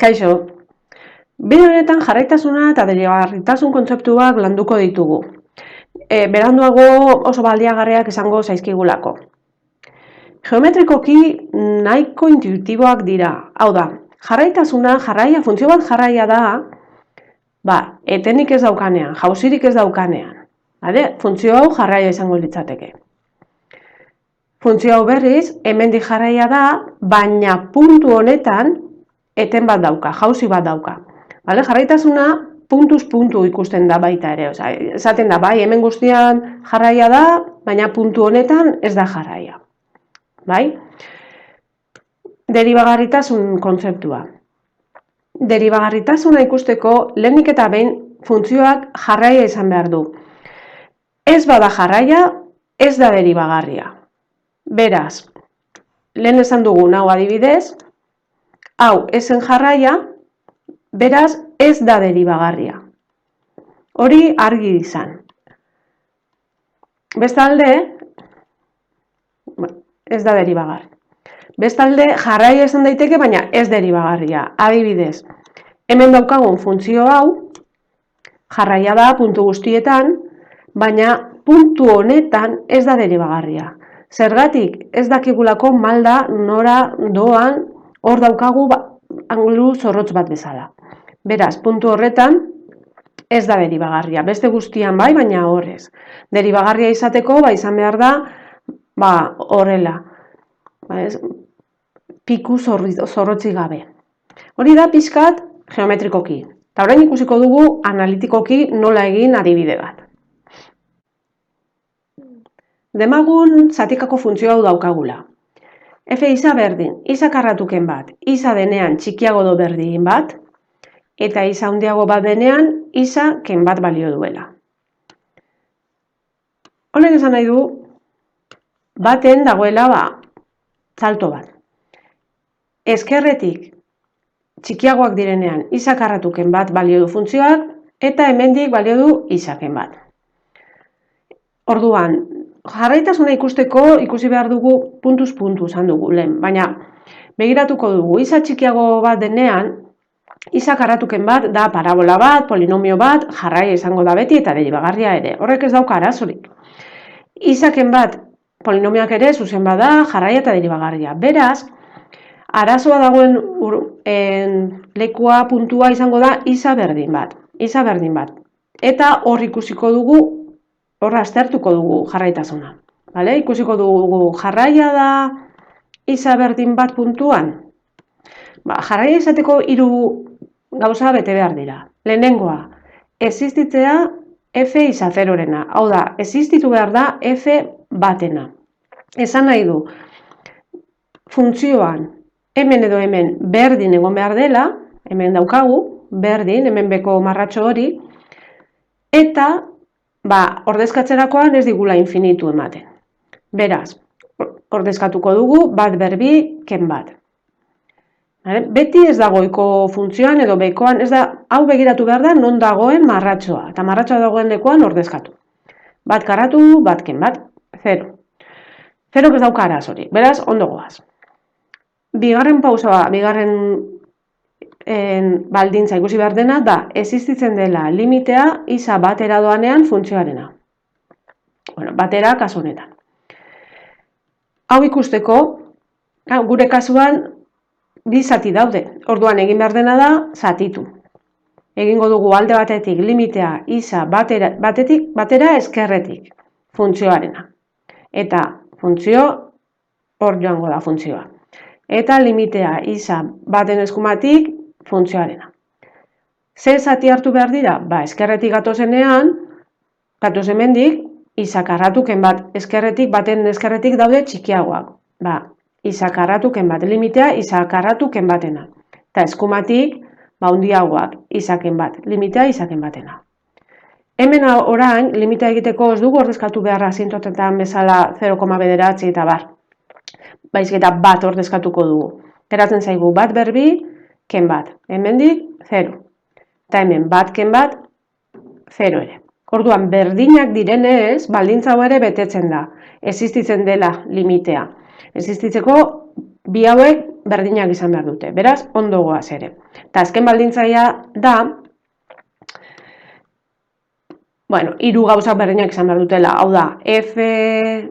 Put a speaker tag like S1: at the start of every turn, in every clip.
S1: Kaixo, bide honetan jarraitasuna eta derigarritasun kontzeptuak landuko ditugu. Beranduago oso baliagarriak izango zaizkigulako. Geometrikoki nahiko intuitiboak dira. Hau da, jarraitasuna, funtzio bat jarraia da, etenik ez daukanean, jauzirik ez daukanean. Funtzio hau jarraia izango litzateke. Funtzio hau berriz, hemendik jarraia da, baina puntu honetan eten bat dauka, jauzi bat dauka. Jarraitasuna puntuz puntu ikusten da baita ere. Esaten da, bai, hemen guztian jarraia da, baina puntu honetan ez da jarraia. Deribagarritasun kontzeptua. Deribagarritasuna ikusteko lehenik eta behin funtzioak jarraia izan behar du. Ez bada jarraia, ez da deribagarria. Beraz, lehen esan dugun hau adibidez, hau ezen jarraia, beraz ez da deribagarria. Hori argi izan. Bestalde, ez da deribagarria. Bestalde, jarraia esan daiteke, baina ez deribagarria. Adibidez, hemen daukagun funtzio hau, jarraia da puntu guztietan, baina puntu honetan ez da deribagarria. Zergatik ez dakigulako malda nora doan hor daukagu angulu zorrotz bat bezala. Beraz, puntu horretan ez da deribagarria. Beste guztian bai, baina horrez. Deribagarria izateko izan behar da horrela. Piku zorrotzi gabe. Hori da pixkat geometrikoki. Eta orain ikusiko dugu analitikoki nola egin adibide bat. Demagun zatikako funtzio hau daukagula. F isa berdin, isa karratuken bat, isa denean txikiago do berdin bat, eta isa handiago bat denean isa ken bat balio duela. Honek esan nahi du, baten dagoela salto bat. Ezkerretik txikiagoak direnean isa karratuken bat balio du funtzioak, eta hemendik balio du isaken bat. Orduan, jarraitasuna ikusteko ikusi behar dugu puntuz puntu izan dugu lehen, baina begiratuko dugu isa txikiago bat denean, isa karratuken bat da parabola bat, polinomio bat, jarraia izango da beti eta deribagarria ere. Horrek ez dauka arazorik. Isaken bat polinomioak ere zuzen bada, jarraia eta deribagarria. Beraz, arazoa dagoen lekua puntua izango da isa berdin bat. Eta hor ikusiko dugu, hor aztertuko dugu jarraitasuna. Ikusiko dugu jarraia da isa berdin bat puntuan. Jarraia izateko 3 gauza bete behar dira. Lehenengoa, existitzea f isa zerorena. Hau da, existitu behar da f batena. Esan nahi du, funtzioan hemen edo hemen berdin egon behar dela, hemen daukagu, berdin, hemen beko marratxo hori, eta ordezkatzerakoan ez digula infinitu ematen. Beraz, ordezkatuko dugu bat berbi ken bat. Beti ez dagoiko funtzioan edo bekoan, hau begiratu behar da non dagoen marratxoa, eta marratxoa dagoen lekuan ordezkatu. Bat karratu, bat ken bat, 0. 0 ez dauka arazorik, beraz, ondo goaz. Bigarren pausoa, bigarren baldintza ikusi behar dena da existitzen dela limitea isa batera doanean funtzioarena. Batera kasu honetan. Hau ikusteko, gure kasuan bi zati daude. Orduan egin behar dena da zatitu. Egingo dugu alde batetik limitea isa batera ezkerretik funtzioarena. Eta funtzio hor joango da funtzioa. Eta limitea isa baten eskumatik funtzioarena. Ze zati hartu behar dira? Ezkerretik gatozenean, gatoz hemendik, isa karratuken bat baten ezkerretik daude txikiagoak. Isa karratuken bat limitea, isa karratuken batena. Eta eskumatik, handiagoak, isaken bat, limitea isaken batena. Hemen orain, limitea egiteko ez dugu ordezkatu beharra asintotetan bezala 0,9 eta bar. Baizik eta bat ordezkatuko dugu. Geratzen zaigu bat berbi, ken bat. Hemendik 0. Eta hemen bat ken bat, 0 ere. Orduan, berdinak direnez, baldintza hau ere betetzen da. Existitzen dela limitea. Existitzeko bi hauek berdinak izan behar dute, beraz, ondo goaz ere. Eta azken baldintzaia da, bueno, hiru gauzak berdinak izan behar dutela, hau da, f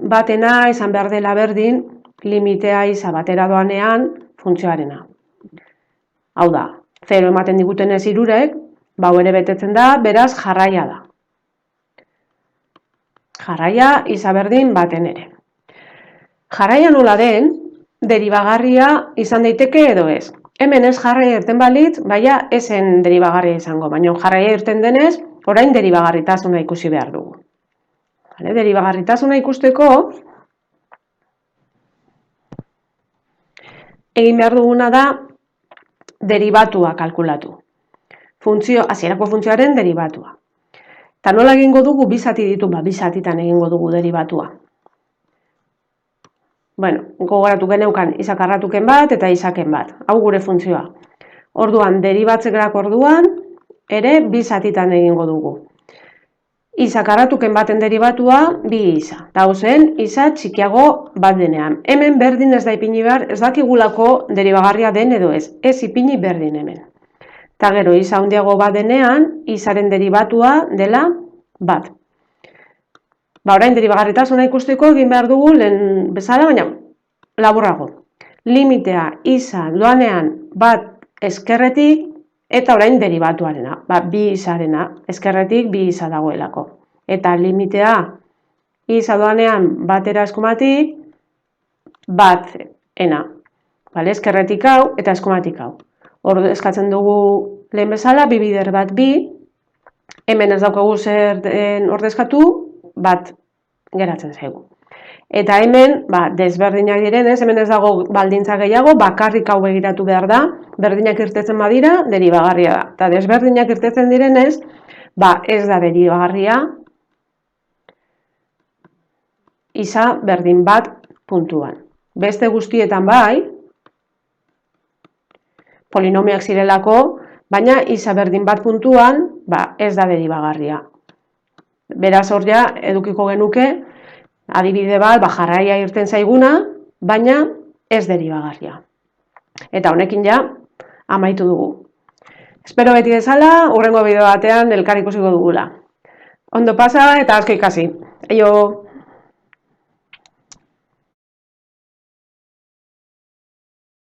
S1: batena izan behar dela berdin, limitea isa batera doanean funtzioarena. Hau da, 0 ematen digutenez hirurek, hau ere betetzen da, beraz jarraia da. Jarraia isa berdin baten ere. Jarraia nola den, deribagarria izan daiteke edo ez. Hemen ez jarraia irten balitz, baina esen deribagarria izango, baina jarraia irten denez, orain deribagarritasuna ikusi behar dugu. Deribagarritasuna ikusteko, egin behar duguna da deribatua kalkulatu. Hasierako funtzioaren deribatua. Eta nola egingo dugu, bi zati ditu, bi zatitan egingo dugu deribatua. Bueno, gogoratu geneukan izakarratuken bat eta izaken bat. Hau gure funtzioa. Orduan, deribatzeak orduan, ere bi zatitan egingo dugu. Izakarratuken baten deribatua, bi isa. Eta zen, isa txikiago bat denean. Hemen berdin ez da ipini behar, ez dakigulako deribagarria den edo ez. Ez ipini berdin hemen. Eta gero, isa handiago bat denean, isaren deribatua dela bat. Orain deribagarritasuna ikusteko egin behar dugu lehen bezala, baina laburrago. Limitea isa doanean bat ezkerretik eta orain deribatuarena, bi isarena, ezkerretik bi isa dagoelako. Eta limitea isa doanean batera eskumatik bat ena. Ezkerretik hau eta eskumatik hau. Hor eskatzen dugu lehen bezala, bi bider bat bi, hemen ez daukagu zer ordezkatu, bat geratzen zaigu. Eta hemen, desberdinak direnez, hemen ez dago baldintza gehiago, bakarrik hau begiratu behar da, berdinak irtetzen badira, deribagarria da. Eta desberdinak irtetzen direnez, ez da deribagarria, isa berdin bat puntuan. Beste guztietan bai, polinomioak zirelako, baina isa berdin bat puntuan, ez da deribagarria. Beraz hor ja, edukiko genuke, adibide bat, jarraia irten zaiguna, baina ez deribagarria. Eta honekin ja, amaitu dugu. Espero beti bezala, hurrengo bideo batean elkar ikusiko dugula. Ondo pasa eta asko ikasi. Aio!